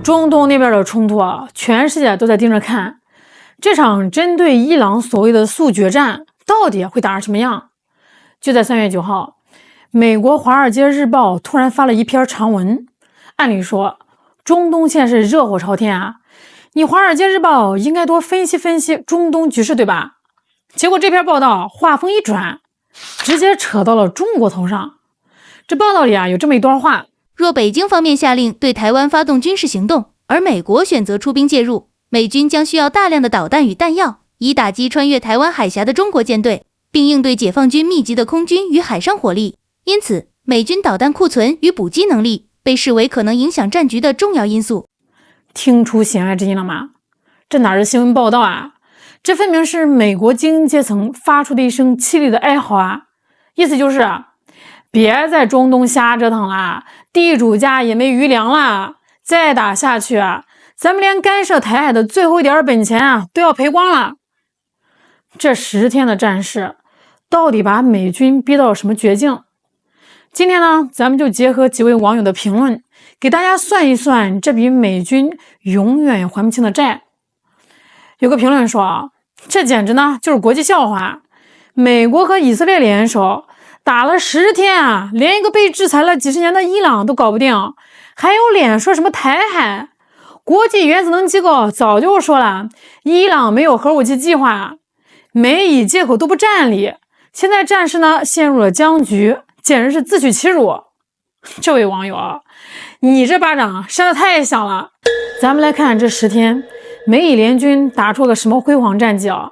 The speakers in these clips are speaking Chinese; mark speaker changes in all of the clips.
Speaker 1: 中东那边的冲突啊，全世界都在盯着看，这场针对伊朗所谓的速决战到底会打成什么样？就在3月9号，美国《华尔街日报》突然发了一篇长文，按理说中东现在是热火朝天啊，你《华尔街日报》应该多分析分析中东局势对吧？结果这篇报道话锋一转，直接扯到了中国头上。这报道里啊有这么一段话：
Speaker 2: 若北京方面下令对台湾发动军事行动，而美国选择出兵介入，美军将需要大量的导弹与弹药，以打击穿越台湾海峡的中国舰队，并应对解放军密集的空军与海上火力。因此，美军导弹库存与补给能力被视为可能影响战局的重要因素。
Speaker 1: 听出弦外之音了吗？这哪是新闻报道啊？这分明是美国精英阶层发出的一声凄厉的哀嚎啊！意思就是，别在中东瞎折腾了，地主家也没余粮了，再打下去啊，咱们连干涉台海的最后一点本钱啊都要赔光了。这10天的战事，到底把美军逼到了什么绝境？今天呢，咱们就结合几位网友的评论，给大家算一算这笔美军永远还不清的债。有个评论说啊，这简直呢就是国际笑话。美国和以色列联手打了10天啊，连一个被制裁了几十年的伊朗都搞不定，还有脸说什么台海？国际原子能机构早就说了，伊朗没有核武器计划，美以借口都不占理。现在战事呢陷入了僵局，简直是自取其辱。这位网友，你这巴掌扇得太响了。咱们来看这10天美以联军打出了个什么辉煌战绩啊？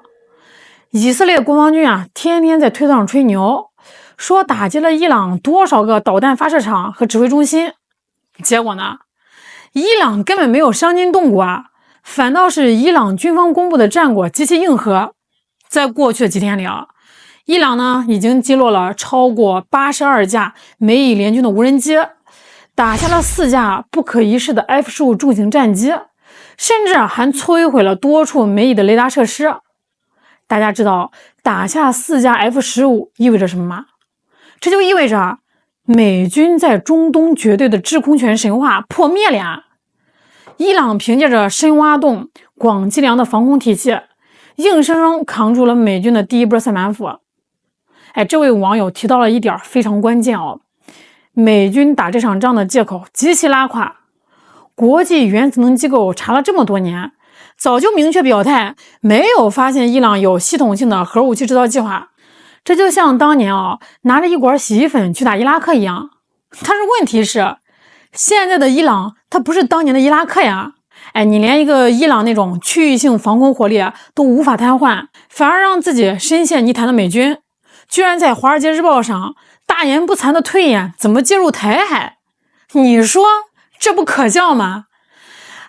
Speaker 1: 以色列国防军啊，天天在推特上吹牛，说打击了伊朗多少个导弹发射场和指挥中心。结果呢，伊朗根本没有伤筋动骨啊，反倒是伊朗军方公布的战果极其硬核。在过去的几天里啊，伊朗呢已经击落了超过82架美以联军的无人机，打下了4架不可一世的 F-15重型战机，甚至还摧毁了多处美以的雷达设施。大家知道打下4架 F-15意味着什么吗？这就意味着美军在中东绝对的制空权神话破灭了呀！伊朗凭借着深挖洞、广积粮的防空体系，硬生生扛住了美军的第一波3板斧。这位网友提到了一点非常关键哦，美军打这场仗的借口极其拉胯。国际原子能机构查了这么多年，早就明确表态，没有发现伊朗有系统性的核武器制造计划。这就像当年拿着一管洗衣粉去打伊拉克一样。但是问题是，现在的伊朗它不是当年的伊拉克呀。你连一个伊朗那种区域性防空火力都无法瘫痪，反而让自己深陷泥潭的美军，居然在《华尔街日报》上大言不惭的推演怎么介入台海。你说这不可笑吗？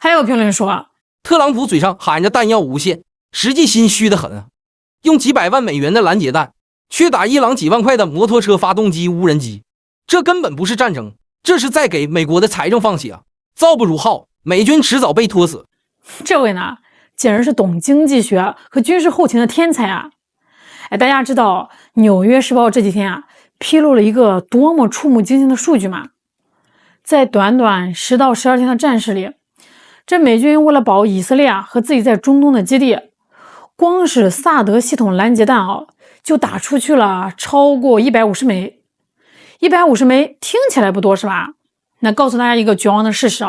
Speaker 1: 还有评论说，
Speaker 3: 特朗普嘴上喊着弹药无限，实际心虚得很啊，用几百万美元的拦截弹去打伊朗几万块的摩托车发动机无人机，这根本不是战争，这是在给美国的财政放血啊！造不如耗，美军迟早被拖死。
Speaker 1: 这位呢，简直是懂经济学和军事后勤的天才啊！大家知道《纽约时报》这几天披露了一个多么触目惊心的数据吗？在短短10到12天的战事里，这美军为了保以色列和自己在中东的基地，光是萨德系统拦截弹就打出去了超过150枚。150枚听起来不多是吧？那告诉大家一个绝望的事实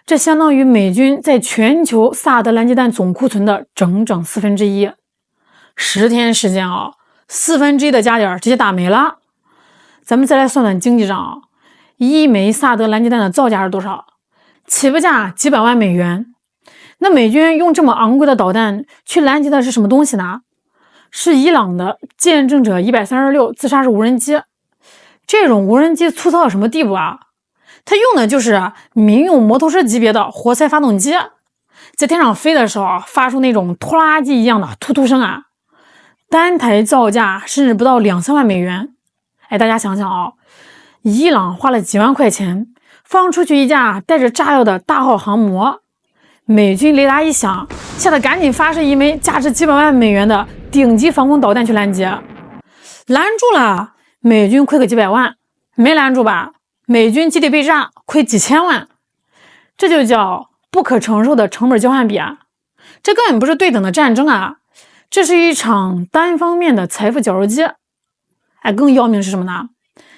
Speaker 1: 这相当于美军在全球萨德拦截弹总库存的整整1/4。10天时间1/4的加点直接打没了。咱们再来算算经济账1枚萨德拦截弹的造价是多少？起步价几百万美元。那美军用这么昂贵的导弹去拦截的是什么东西呢？是伊朗的见证者136自杀式无人机。这种无人机粗糙到什么地步啊？它用的就是民用摩托车级别的活塞发动机，在天上飞的时候发出那种拖拉机一样的突突声单台造价甚至不到2-3万美元。大家想想伊朗花了几万块钱放出去一架带着炸药的大号航母，美军雷达一响，吓得赶紧发射一枚价值几百万美元的顶级防空导弹去拦截。拦住了，美军亏个几百万；没拦住吧，美军基地被炸，亏几千万。这就叫不可承受的成本交换比啊！这根本不是对等的战争啊，这是一场单方面的财富绞肉机。更要命的是什么呢？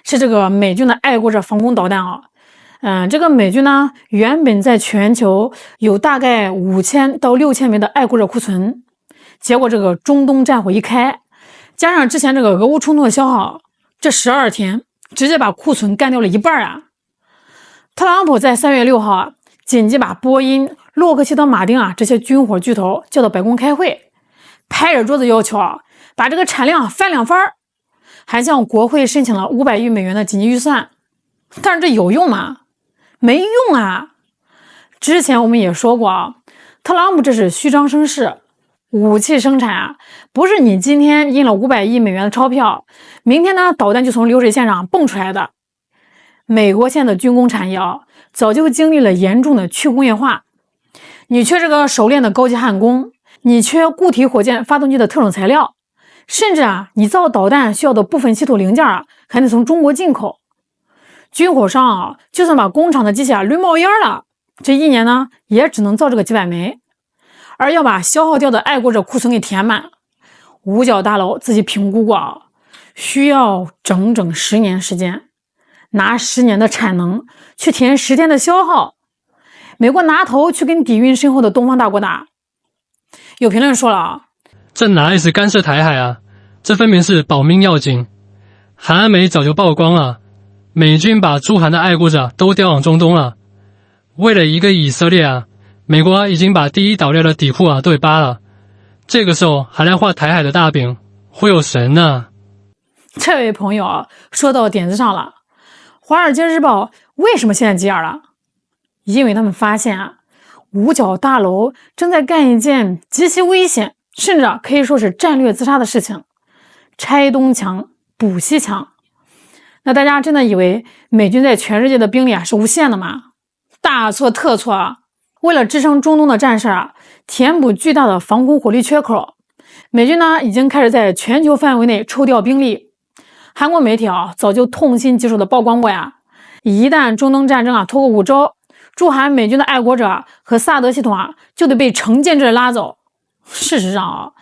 Speaker 1: 是这个美军的爱国者防空导弹啊。这个美军呢，原本在全球有大概5000到6000枚的爱国者库存，结果这个中东战火一开，加上之前这个俄乌冲突的消耗，这12天直接把库存干掉了一半啊！特朗普在3月6号紧急把波音、洛克希德马丁这些军火巨头叫到白宫开会，拍着桌子要求把这个产量翻2番，还向国会申请了500亿美元的紧急预算。但是这有用吗？没用啊！之前我们也说过特朗普这是虚张声势，武器生产不是你今天印了500亿美元的钞票，明天呢导弹就从流水线上蹦出来的。美国现在的军工产业早就经历了严重的去工业化，你缺这个熟练的高级焊工，你缺固体火箭发动机的特种材料，甚至你造导弹需要的部分稀土零件还得从中国进口。军火商就算把工厂的机器滤冒烟了，这一年呢也只能造这个几百枚。而要把消耗掉的爱国者库存给填满，五角大楼自己评估过需要整整10年时间，拿10年的产能去填10天的消耗。美国拿头去跟底蕴深厚的东方大国打。有评论说了
Speaker 4: 这哪里是干涉台海啊，这分明是保命要紧。韩安美早就曝光了，美军把驻韩的爱国者都调往中东了。为了一个以色列美国已经把第一岛链的底裤都给扒了，这个时候还来画台海的大饼，会有神呢？
Speaker 1: 这位朋友说到点子上了。华尔街日报为什么现在急眼了？因为他们发现五角大楼正在干一件极其危险，甚至可以说是战略自杀的事情，拆东墙补西墙。那大家真的以为美军在全世界的兵力是无限的吗？大错特错。为了支撑中东的战事填补巨大的防空火力缺口，美军呢已经开始在全球范围内抽调兵力。韩国媒体早就痛心疾首的曝光过一旦中东战争拖过5周，驻韩美军的爱国者和萨德系统就得被成建制拉走。事实上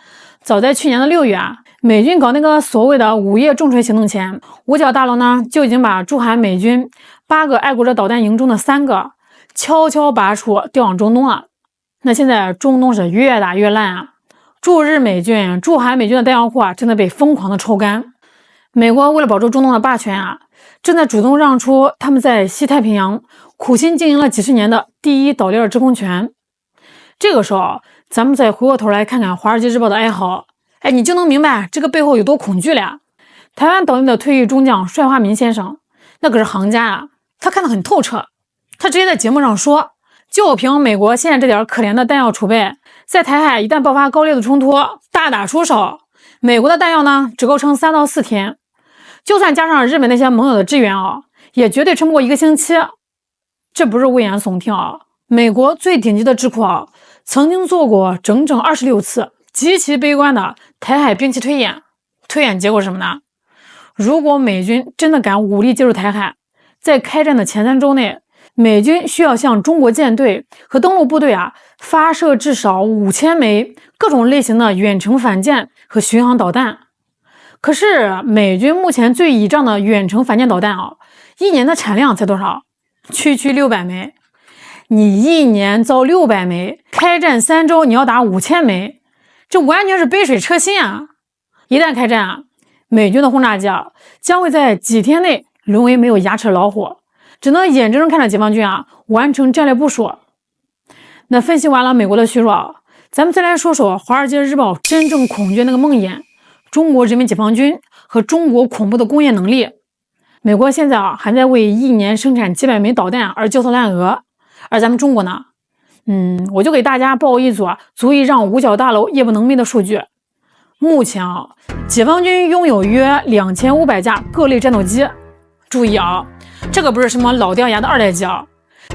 Speaker 1: 早在去年的6月美军搞那个所谓的午夜重锤行动前，五角大楼呢就已经把驻韩美军8个爱国者导弹营中的3个悄悄拔出调往中东了。那现在中东是越打越烂驻日美军、驻韩美军的弹药库正在被疯狂的抽干。美国为了保住中东的霸权正在主动让出他们在西太平洋苦心经营了几十年的第一岛链制空权。这个时候咱们再回过头来看看华尔街日报的哀嚎，你就能明白这个背后有多恐惧了。台湾岛内的退役中将帅化民先生那可是行家他看得很透彻。他直接在节目上说，就凭美国现在这点可怜的弹药储备，在台海一旦爆发高烈的冲突，大打出手，美国的弹药呢只够撑3到4天，就算加上日本那些盟友的支援也绝对撑不过1个星期。这不是危言耸听美国最顶级的智库曾经做过整整26次极其悲观的台海兵器推演。推演结果是什么呢？如果美军真的敢武力介入台海，在开战的前3周内，美军需要向中国舰队和登陆部队发射至少5000枚各种类型的远程反舰和巡航导弹。可是美军目前最倚仗的远程反舰导弹1年的产量才多少？区600枚。你1年造600枚，开战3周你要打5000枚，这完全是杯水车薪一旦开战美军的轰炸机将会在几天内沦为没有牙齿的老虎，只能眼睁睁看着解放军完成战略部署。那分析完了美国的虚弱，咱们再来说说华尔街日报真正恐惧那个梦魇，中国人民解放军和中国恐怖的工业能力。美国现在还在为1年生产几百枚导弹而焦头烂额，而咱们中国呢，我就给大家报一组足以让五角大楼夜不能寐的数据。目前解放军拥有约2500架各类战斗机。注意这个不是什么老掉牙的2代机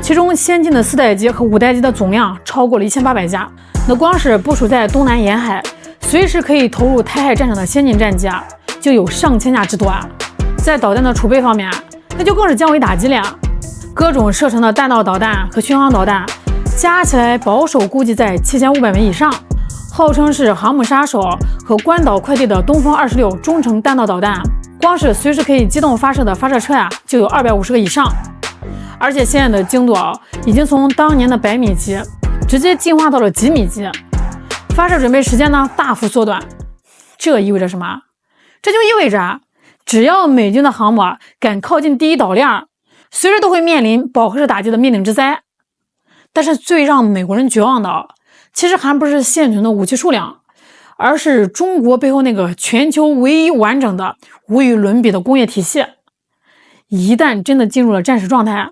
Speaker 1: 其中先进的4代机和5代机的总量超过了1800架。那光是部署在东南沿海，随时可以投入台海战场的先进战机就有上千架之多在导弹的储备方面那就更是降维打击了各种射程的弹道导弹和巡航导弹加起来保守估计在7500枚以上，号称是航母杀手和关岛快递的东风26中程弹道导弹，光是随时可以机动发射的发射车就有250个以上。而且现在的精度已经从当年的100米级直接进化到了几米级，发射准备时间呢大幅缩短。这意味着什么？这就意味着只要美军的航母敢靠近第一岛链，随时都会面临饱和式打击的灭顶之灾。但是最让美国人绝望的，其实还不是现存的武器数量，而是中国背后那个全球唯一完整的无与伦比的工业体系。一旦真的进入了战时状态，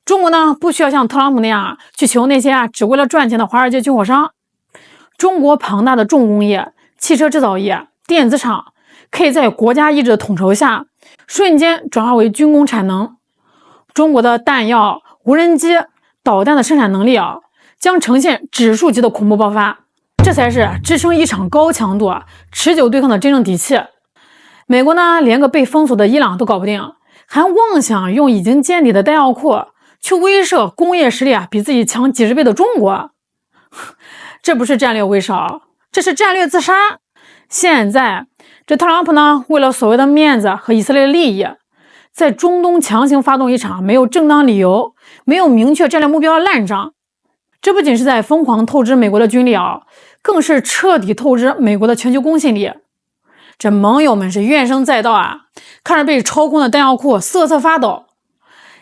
Speaker 1: 中国呢不需要像特朗普那样去求那些只为了赚钱的华尔街军火商。中国庞大的重工业、汽车制造业、电子厂可以在国家意志的统筹下瞬间转化为军工产能。中国的弹药、无人机、导弹的生产能力将呈现指数级的恐怖爆发，这才是支撑一场高强度、持久对抗的真正底气。美国呢连个被封锁的伊朗都搞不定，还妄想用已经见底的弹药库去威慑工业实力比自己强几十倍的中国。这不是战略威慑，这是战略自杀。现在这特朗普呢为了所谓的面子和以色列的利益，在中东强行发动一场没有正当理由、没有明确战略目标的烂仗。这不仅是在疯狂透支美国的军力更是彻底透支美国的全球公信力。这盟友们是怨声载道看着被抽空的弹药库瑟瑟发抖。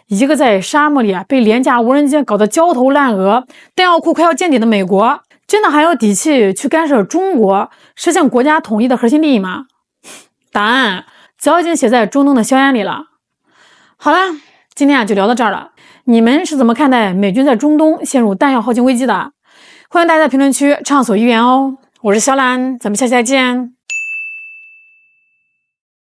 Speaker 1: 一个在沙漠里被廉价无人机搞得焦头烂额，弹药库快要见底的美国，真的还有底气去干涉中国实现国家统一的核心利益吗？答案早已经写在中东的硝烟里了。好了，今天就聊到这儿了。你们是怎么看待美军在中东陷入弹药耗尽危机的？欢迎大家在评论区畅所欲言哦。我是肖兰，咱们下期再见。